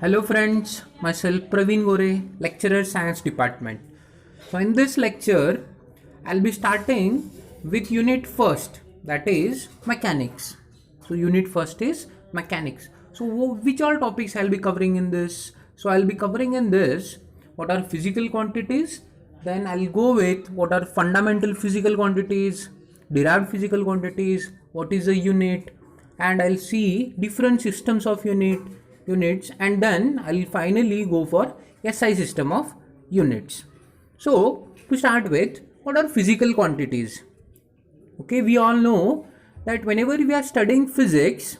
Hello friends, myself Praveen Gore, lecturer Science Department. So in this lecture, I'll be starting with unit first, that is mechanics. So unit first is mechanics. So which all topics I'll be covering in this? So I'll be covering in this what are physical quantities, then I'll go with what are fundamental physical quantities, derived physical quantities, what is a unit, and I'll see different systems of units, and then I'll finally go for SI system of units. So to start with, what are physical quantities? Okay, we all know that whenever we are studying physics,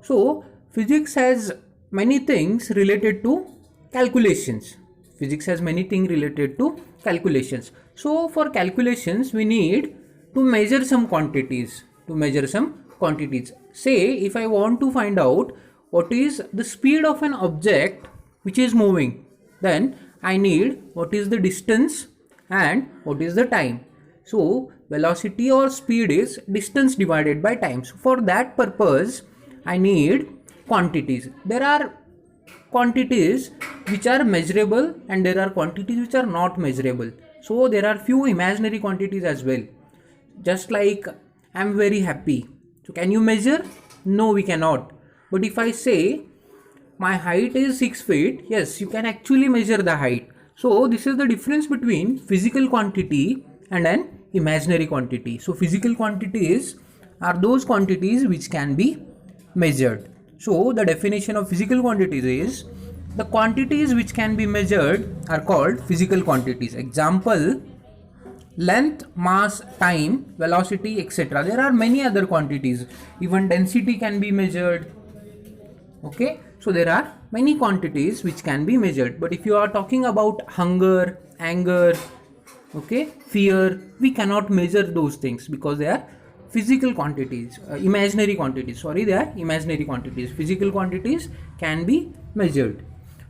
so physics has many things related to calculations. Physics has many things related to calculations. So for calculations, we need to measure some quantities. Say if I want to find out what is the speed of an object which is moving, then I need what is the distance and what is the time. So velocity or speed is distance divided by time. So for that purpose, I need quantities. There are quantities which are measurable and there are quantities which are not measurable. So there are few imaginary quantities as well. Just like I'm very happy. So can you measure? No, we cannot. But if I say my height is 6 feet, yes, you can actually measure the height. So this is the difference between physical quantity and an imaginary quantity. So physical quantities are those quantities which can be measured. So the definition of physical quantities is the quantities which can be measured are called physical quantities. Example, length, mass, time, velocity, etc. There are many other quantities. Even density can be measured. Okay, so there are many quantities which can be measured. But if you are talking about hunger, anger, okay, fear, we cannot measure those things because they are physical quantities, imaginary quantities. Sorry, they are imaginary quantities. Physical quantities can be measured.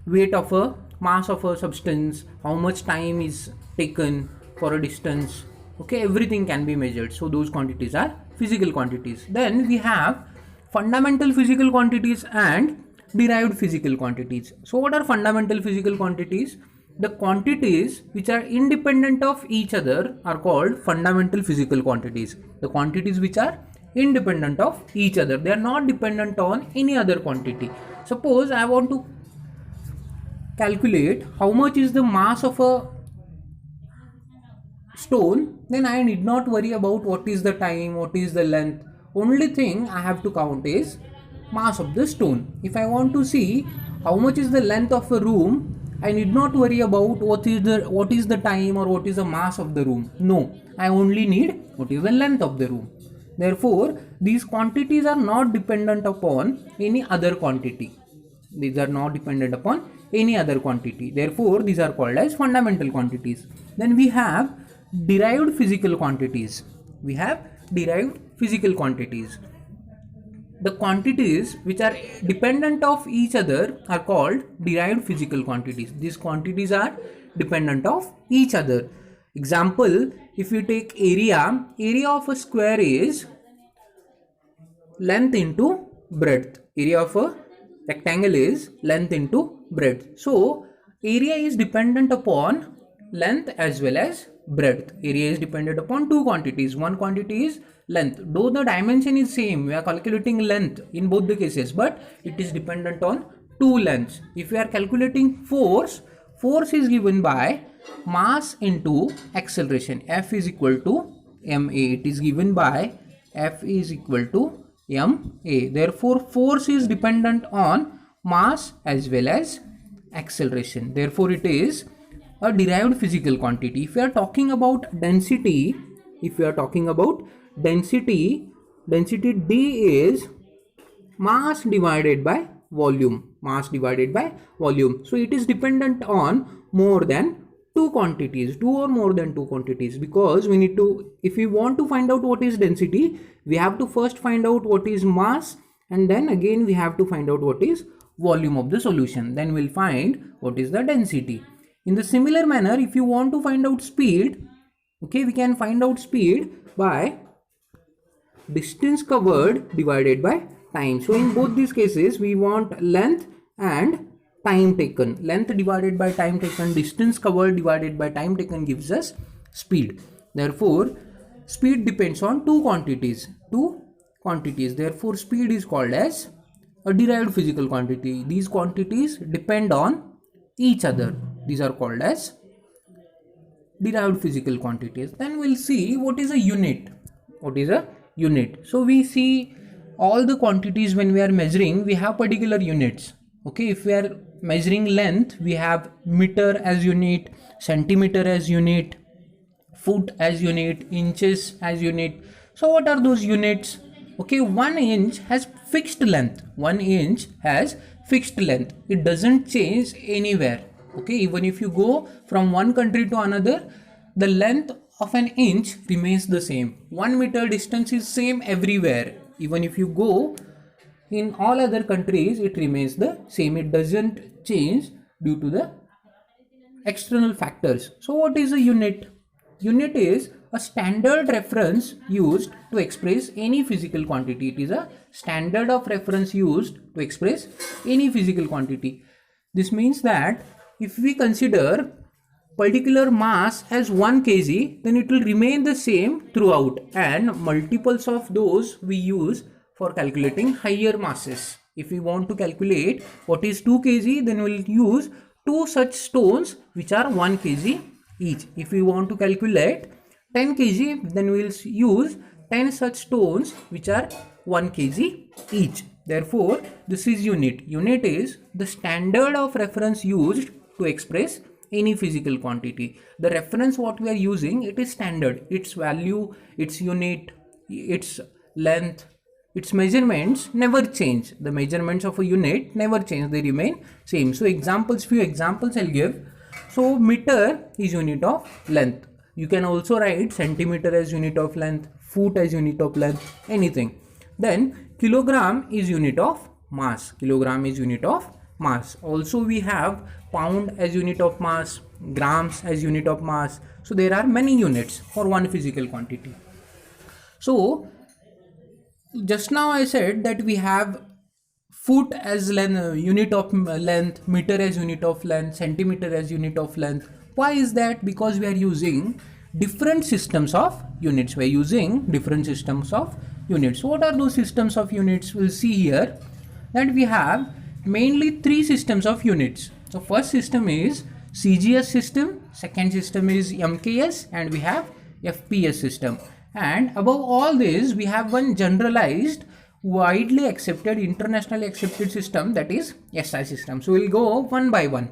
Weight of a mass of a substance, how much time is taken for a distance, okay, everything can be measured. So those quantities are physical quantities. Then we have fundamental physical quantities and derived physical quantities. So what are fundamental physical quantities? The quantities which are independent of each other are called fundamental physical quantities. The quantities which are independent of each other, they are not dependent on any other quantity. Suppose I want to calculate how much is the mass of a stone, then I need not worry about what is the time, what is the length. Only thing I have to count is mass of the stone. If I want to see how much is the length of a room, I need not worry about what is the time or what is the mass of the room. No, I only need what is the length of the room. Therefore, these quantities are not dependent upon any other quantity. These are not dependent upon any other quantity. Therefore, these are called as fundamental quantities. Then we have derived physical quantities. The quantities which are dependent of each other are called derived physical quantities. These quantities are dependent of each other. Example, if you take area of a square is length into breadth. Area of a rectangle is length into breadth. So area is dependent upon length as well as breadth. Area is dependent upon two quantities. One quantity is length. Though the dimension is same, we are calculating length in both the cases, but it is dependent on two lengths. If we are calculating force is given by mass into acceleration. F is equal to ma. It is given by F is equal to ma. Therefore, force is dependent on mass as well as acceleration. Therefore, it is a derived physical quantity. If we are talking about density, density D is mass divided by volume. So it is dependent on more than two or more than two quantities, because we need to, if we want to find out what is density, we have to first find out what is mass, and then again we have to find out what is volume of the solution. Then we'll find what is the density. In the similar manner, if you want to find out speed, okay, we can find out speed by distance covered divided by time. So in both these cases, we want length and time taken. Length divided by time taken, distance covered divided by time taken gives us speed. Therefore, speed depends on two quantities. Therefore, speed is called as a derived physical quantity. These quantities depend on each other. These are called as derived physical quantities. Then we'll see what is a unit. What is a unit? So we see all the quantities when we are measuring, we have particular units. Okay, if we are measuring length, we have meter as unit, centimeter as unit, foot as unit, inches as unit. So what are those units? Okay, 1 inch has fixed length. 1 inch has fixed length. It doesn't change anywhere. Okay, even if you go from one country to another, the length of an inch remains the same. 1 meter distance is same everywhere. Even if you go in all other countries, it remains the same. It doesn't change due to the external factors. So what is a unit? Unit is a standard reference used to express any physical quantity. It is a standard of reference used to express any physical quantity. This means that if we consider particular mass as 1 kg, then it will remain the same throughout, and multiples of those we use for calculating higher masses. If we want to calculate what is 2 kg, then we'll use 2 such stones which are 1 kg each. If we want to calculate 10 kg, then we'll use 10 such stones which are 1 kg each. Therefore, this is unit. Unit is the standard of reference used to express any physical quantity. The reference what we are using, it is standard. Its value, its unit, its length, its measurements never change. The measurements of a unit never change. They remain same. So few examples I'll give. So meter is unit of length. You can also write centimeter as unit of length, foot as unit of length, anything. Then kilogram is unit of mass. Kilogram is unit of mass. Also we have pound as unit of mass, grams as unit of mass. So there are many units for one physical quantity. So just now I said that we have foot as unit of length, meter as unit of length, centimeter as unit of length. Why is that? Because we are using different systems of units. We are using different systems of units. What are those systems of units? We'll see here that we have mainly 3 systems of units. So first system is CGS system, second system is MKS, and we have FPS system. And above all this, we have one generalized, widely accepted, internationally accepted system, that is SI system. So we'll go one by one.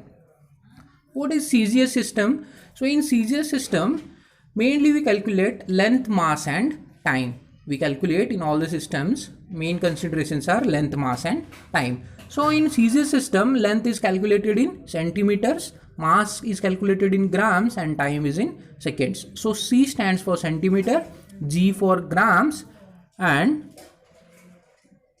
What is CGS system? So in CGS system, mainly we calculate length, mass and time. We calculate in all the systems, main considerations are length, mass and time. So in CGS system, length is calculated in centimeters, mass is calculated in grams, and time is in seconds. So C stands for centimeter, G for grams, and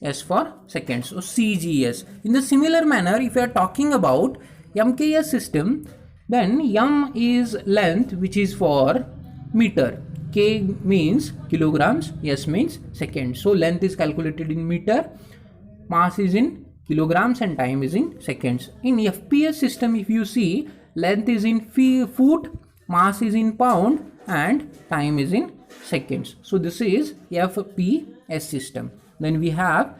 S for seconds. So CGS. In the similar manner, if you are talking about MKS system, then M is length, which is for meter. K means kilograms, S means seconds. So length is calculated in meter, mass is in kilograms, and time is in seconds. In FPS system, if you see, length is in foot, mass is in pound, and time is in seconds. So this is FPS system. Then we have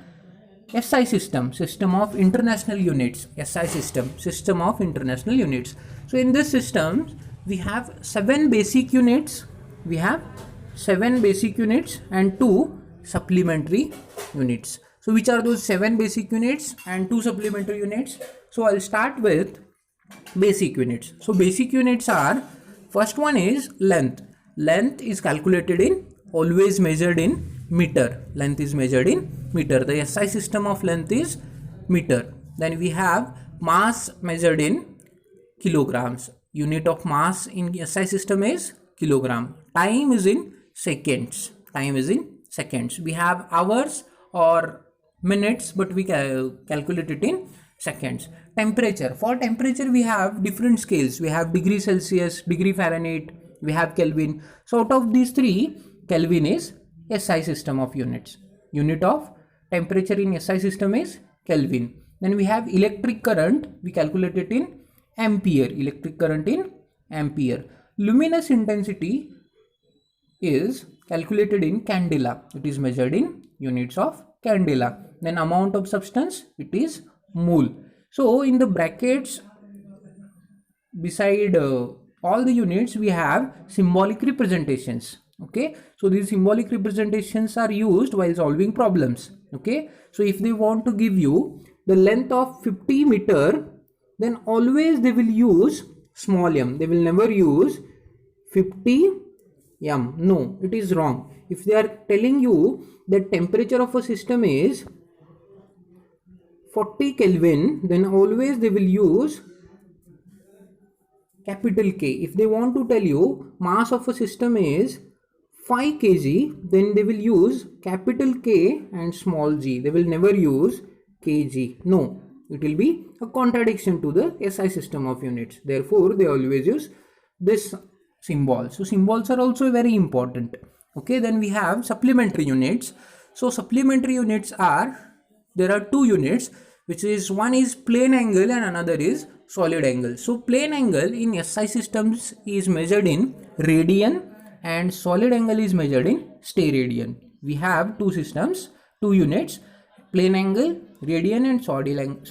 SI system, system of international units. SI system, system of international units. So in this system, we have 7 basic units. We have 7 basic units and 2 supplementary units. So which are those 7 basic units and 2 supplementary units? So I'll start with basic units. So basic units are, first one is length. Length is calculated in, always measured in meter. Length is measured in meter. The SI system of length is meter. Then we have mass measured in kilograms. Unit of mass in SI system is kilogram. Time is in seconds. Time is in seconds. We have hours or minutes, but we calculate it in seconds. Temperature. For temperature, we have different scales. We have degree Celsius, degree Fahrenheit, we have Kelvin. So out of these 3, Kelvin is SI system of units. Unit of temperature in SI system is Kelvin. Then we have electric current, we calculate it in ampere, electric current in ampere. Luminous intensity is calculated in candela, it is measured in units of candela. Then amount of substance, it is mole. So in the brackets beside all the units we have symbolic representations. Okay, so these symbolic representations are used while solving problems. Okay, so if they want to give you the length of 50 meter, then always they will use small m, they will never use 50 m. No, it is wrong. If they are telling you that temperature of a system is 40 Kelvin, then always they will use capital K. If they want to tell you mass of a system is 5 kg, then they will use capital K and small g. They will never use kg. No, it will be a contradiction to the SI system of units. Therefore, they always use this symbol. So symbols are also very important. Okay, then we have supplementary units. So supplementary units are, there are two units, which is one is plane angle and another is solid angle. So plane angle in SI systems is measured in radian and solid angle is measured in steradian. We have two systems, two units, plane angle radian and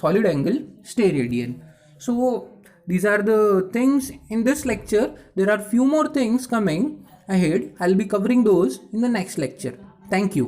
solid angle steradian. So these are the things in this lecture. There are few more things coming ahead. I'll be covering those in the next lecture. Thank you.